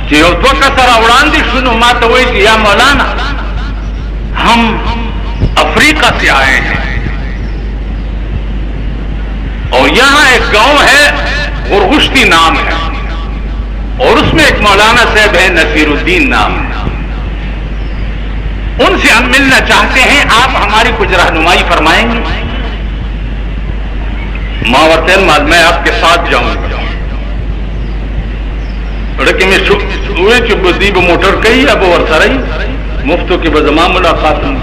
کہ یو دو کسر اوڑاندی شنو ما تو وہی کہ یا مولانا ہم افریقہ سے آئے ہیں اور یہاں ایک گاؤں ہے غرغشتی نام ہے اور اس میں ایک مولانا صاحب ہے نصیر الدین نام ہے، ان سے ہم ملنا چاہتے ہیں، آپ ہماری کچھ رہنمائی فرمائیں گے؟ ماورتین مال میں آپ کے ساتھ جاؤں گا لیکن میں ہوئے کہ بدیب موٹر کئی اب اور سرائی مفتوں کی بزما ملاقات ہوں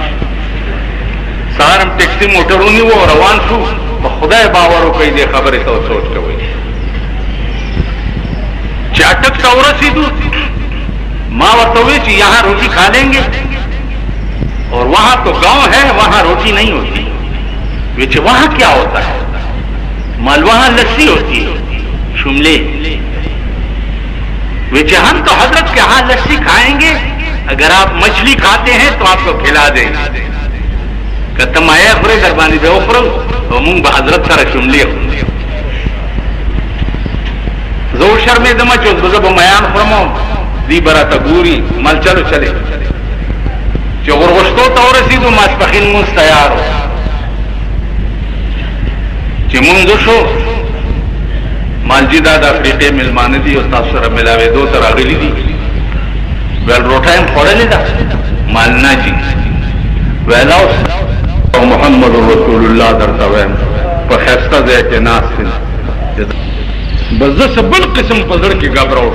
سہار ہم ٹیکسی موٹر ہوں نہیں وہ روان شو خدا باور ہو کئی دے خبر تو سوچ کے ہوئی چاٹک سورا سیدھو ماں ورتوے کہ یہاں روٹی کھا لیں گے اور وہاں تو گاؤں ہے وہاں روٹی نہیں ہوتی، ویچے وہاں کیا ہوتا ہے؟ مال وہاں لسی ہوتی ہے شملے، ویچے ہم تو حضرت کے ہاں لسی کھائیں گے، اگر آپ مچھلی کھاتے ہیں تو آپ کو کھلا دیں گے کہ تم آیا خورے دربانی بے اوپرو تو مونگ با حضرت سارا شملے ہوں زور شرمے دمہ چوز بزب میان خورمو دی برا تگوری مال چلو چلے جو غرغشتو تو رسیدو ماسپخین منز تیار ہو چی منزو شو مال جی داد افریقے ملمانے دی اور تاثر ملاوے دو تر آگلی دی ویل روٹائم خوڑے لی دا مالنا جی ویلاو محمد رسول اللہ در تویم پر خیستہ دے کے ناس سن بزد سے بل قسم پزر کی گبراؤ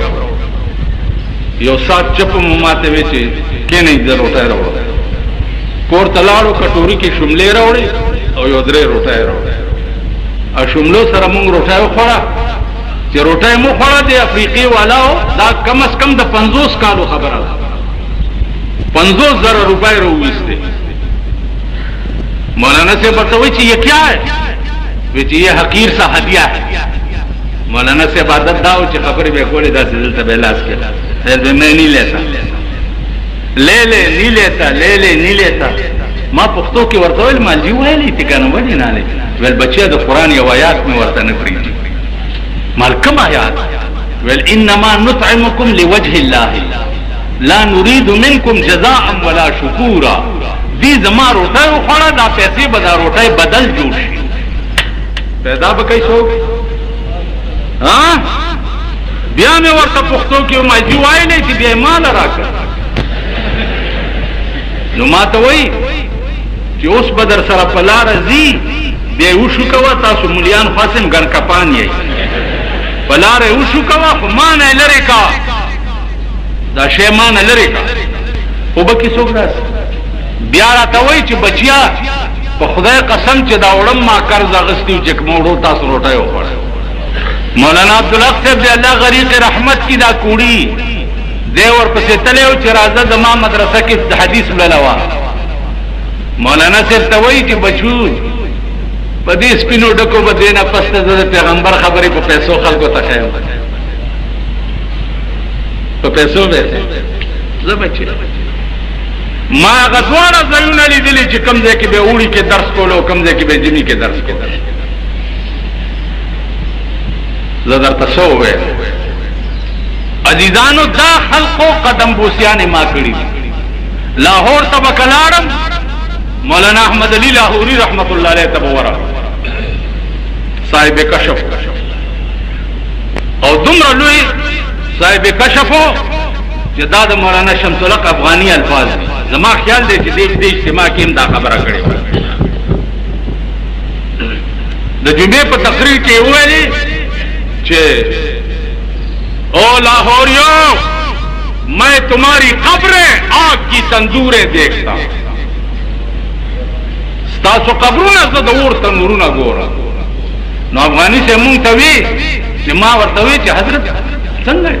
یو ساتھ چپ مماتے ویچے کہ نہیں در روٹائے روڑا کور تلاڑو کٹوری کی شملے روڑے اور یو درے روٹائے روڑے اور شملو سرمونگ روٹائے خوڑا کہ روٹائے مو خوڑا دے افریقی والا ہو دا کم از کم دا 50 کالو خبر آلا 50,000 روپے رویس دے مولانا سے بتاوئی چی یہ کیا ہے ویچی یہ حقیر سا ہدیہ ہے مولانا سے عبادت داو چی خبری بے کولی دا سیدل تبیلاس کے میں نہیں لیتا لے لے نہیں لیتا لے لے نہیں لیتا ماں پختوں کی ورطویل مال جیو ہے لی تکانو بڑی نالے ویل بچے دا قرآن یا آیات میں ورطا نفری مال کم آیات ویل انما نطعمکم لوجہ اللہ لا نرید منکم جزاء ولا شکورا دی زمان روٹائے اخوڑا دا پیسے بدا روٹائے بدل جوڑ پیدا بکئی سو ہاں بیا میں ورطا پختوں کی ماں جیو آئے لے تھی بیا مال را کر نو ما ته وای چې اوس بدر سره پلار زی به وشو کوا تاسو مليان خاصم ګر کپان یې پلار وشو کوا خو مان لری کا دا شی مان لری کا خو به کی څوک راس بیا را ته وای چې بچیا په خدای قسم چې دا وړم ما قرض اغستیو چې موړو تاسو روټایو خور مولانا عبدالحق صاحب دی الله غریق رحمت کی دا کوڑی دیور پسے تلے ہو چرازہ دما مدرسہ کی حدیث للوا مولانا سے توئی کہ بچو پدی سپینو ڈکو بدینا پست زد پیغمبر خبری پا پیسو خلقو تخیم پا پیسو بیسے زبچے ما غزوانا زیون علی دلی چی کمزے کی بے اوڑی کے درس کو لو کمزے کی بے جنی کے درس کو زدر تسو ہوئے عزیزانو دا خلقو قدم بوسیان ما کری لاہور تبکلارم مولانا احمد علی لاہوری رحمت اللہ علیہ تبورا صاحب کشف اور دمر لوی صاحب کشفو جداد مولانا شمس الحق افغانی الفاظ زما خیال دے چی دیش دیش سے ما کیم دا خبرہ کرے دا جمعے پر تقریر کے ہوئے لی چھے او لاہوریو میں تمہاری قبریں آگ کی تندوریں دیکھتا ستاسو قبرونا زدور تندورونا گورا نو افغانی سے منتوی چی ما ورتوی چی حضرت سنگے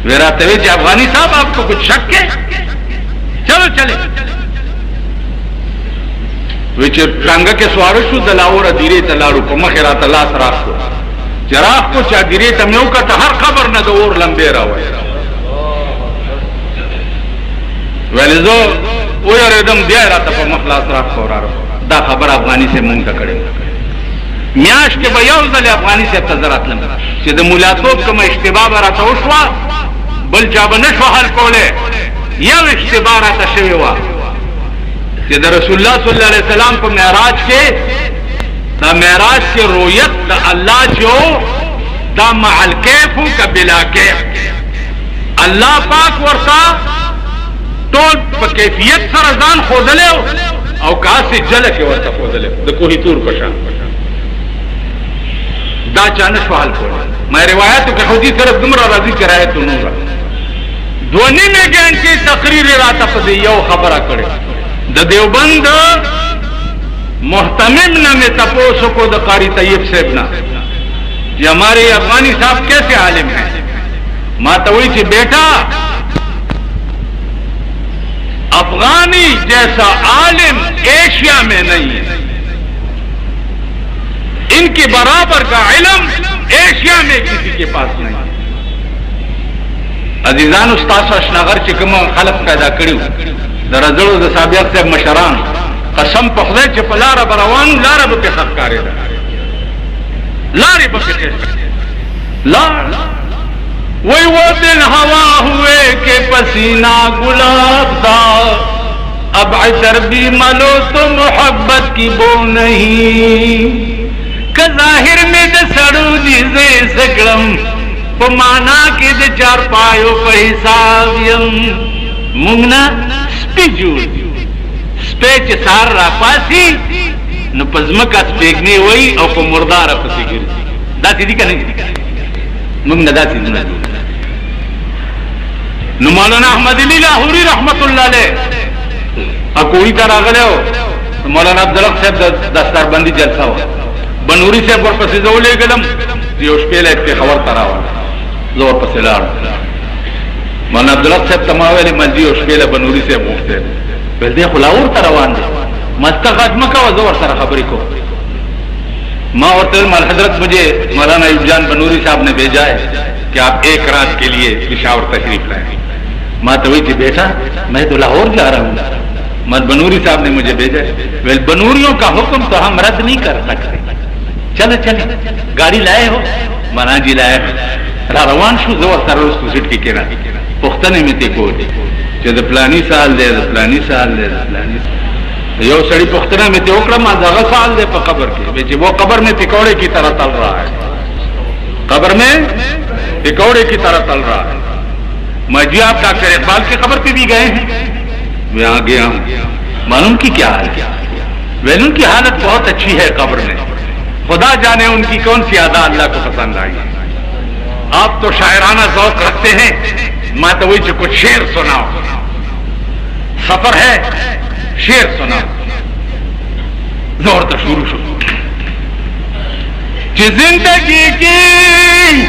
ویرا توی چی افغانی صاحب آپ کو کچھ شک ہے چلو چلے ویچی ٹانگا کے سوارشو دلاورا دیرے تلارو پا مخیرات اللہ سراخ کو چراغ کو چاگیری تمیو کا تا ہر خبر نہ دو اور لمبے رہا ہوئے ویلیزو اویا ریدم دیا رہتا پا مخلاص راک خورا رہا دا خبر افغانی سے مونگا کڑے میاش کے بیاوز دلی افغانی سے ابتظرات لمبے چی دا مولاتوب کم اشتباب رہتا ہوشوا بل چا بنشو حل کوله یو اشتباه راته شوی وه چې د رسول الله صلی الله علیه وسلم په معراج کې دا معراج کې رؤیت د الله جو دا مع الکیف کا بلا کیف الله پاک ورته ټول په کیفیت سره ځان ښودلی او کاسې جله کې ورته ښودلی د کوهي تور په شان دا چا نه شو حل کولی ما روایاتو کې خودي صرف دومره راځي چې رایتو نوره 2.5 گھنٹے تقریر راته په دې یو خبره کړې د دیوبند محتمم نے میں تپوسو کو دا قاری طیب صاحب نا یہ ہمارے افغانی صاحب کیسے عالم ہیں ماں توئی چی بیٹا افغانی جیسا عالم ایشیا میں نہیں ہے ان کے برابر کا علم ایشیا میں کسی کے پاس نہیں ہے عزیزان استاد اشناغر چکم خلق پیدا کریو در ازلو دا سابق صاحب مشران قسم په خدای چې په لاره به روان لاره به پې ښکارېده لارې به پې وہی وہ دن ہوا ہوئے کہ پسینہ گلاب دا اب عطر بھی ملو تو محبت کی بو نہیں کہ ظاہر میں د سڑو جیزے سکڑم پا مانا کی د چار پایو پا حساب یم مونگنا سپی جوڑ سپیچ سار را پاسی نو پزمکا سپیگنی وی او پا مردار پسی گرسی دا سی دی کا نہیں مونگنا دا سی دی نا نو مولانا احمد علی لاہوری رحمت اللہ علیہ اکوئی تا راغلے ہو مولانا عبدالق صاحب دستار بندی جلسہ ہو بنوری صاحب ور پسی زو لے گلم یوش پیل ایتی خبر تراؤ زور پسی لار مولانا عبدالق صاحب تماویلی ملدی یوش پیل بنوری صاحب مفتے پہل دے خلاور تروان دے مستقاد مکا و زور سر خبری کو ماں اور تلمال حضرت مجھے مولانا ایوب جان بنوری صاحب نے بھیجا ہے کہ آپ ایک رات کے لیے پشاور تشریف لائیں ماں تو وہی تھی بیٹا میں تو لاہور جا رہا ہوں مت بنوری صاحب نے مجھے بھیجا ویل بنوریوں کا حکم تو ہم رد نہیں کر سکتے چلے چلے گاڑی لائے ہو مانا جی لائے روان شو زور سر اس کو سٹ کی کہنا پختنے میں تے کو چې د پلانی سال دی د پلانی سال دی د پلانی یو سړی پختنه میں تے وکړه ما دغه سال دی په قبر کې چې وہ قبر میں پکوڑے کی طرح تل رہا ہے قبر میں پکوڑے کی طرح تل رہا ہے میں جی آپ ڈاکٹر اقبال کی قبر پہ بھی گئے ہیں میں آ گیا ہوں معلوم کی کیا حال کیا ویل ان کی حالت بہت اچھی ہے قبر میں خدا جانے ان کی کون سی ادا اللہ کو پسند آئی آپ تو شاعرانہ ذوق رکھتے ہیں میں تو وہی کچھ شعر سناؤ سفر ہے شعر سناؤ زور تو شروع زندگی کی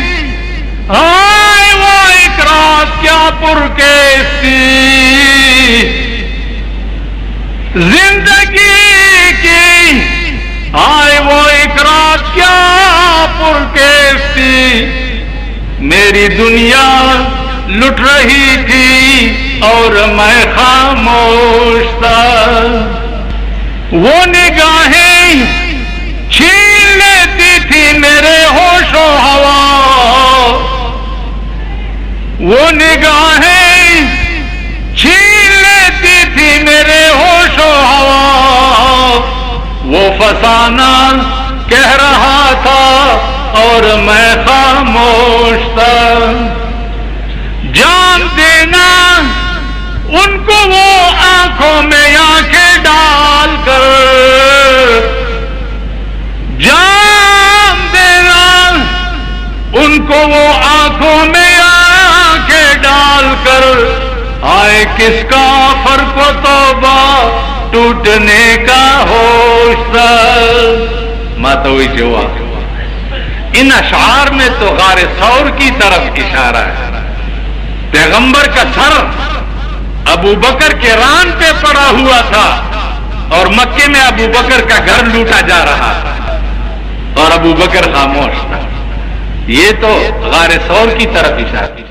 آئے وہ ایک رات کیا پرکیسی زندگی کی آئے وہ ایک رات کیا پرکیسی میری دنیا لٹ رہی تھی اور میں خاموش تھا وہ نگاہیں چھین لیتی تھی میرے ہوش و ہوا وہ نگاہیں چھین لیتی تھی میرے ہوش و ہوا وہ فسانہ کہہ رہا تھا اور میں خاموش تھا جان دینا ان کو وہ آنکھوں میں آنکھیں ڈال کر جان دینا ان کو وہ آنکھوں میں آنکھیں ڈال کر آئے کس کا فرق و توبہ ٹوٹنے کا ہوش تھا ماتوئی جوا ان اشعار میں تو غار ثور کی طرف اشارہ ہے پیغمبر کا سر ابو بکر کے ران پہ پڑا ہوا تھا اور مکے میں ابو بکر کا گھر لوٹا جا رہا تھا اور ابو بکر خاموش تھا یہ تو غار ثور کی طرف اشارہ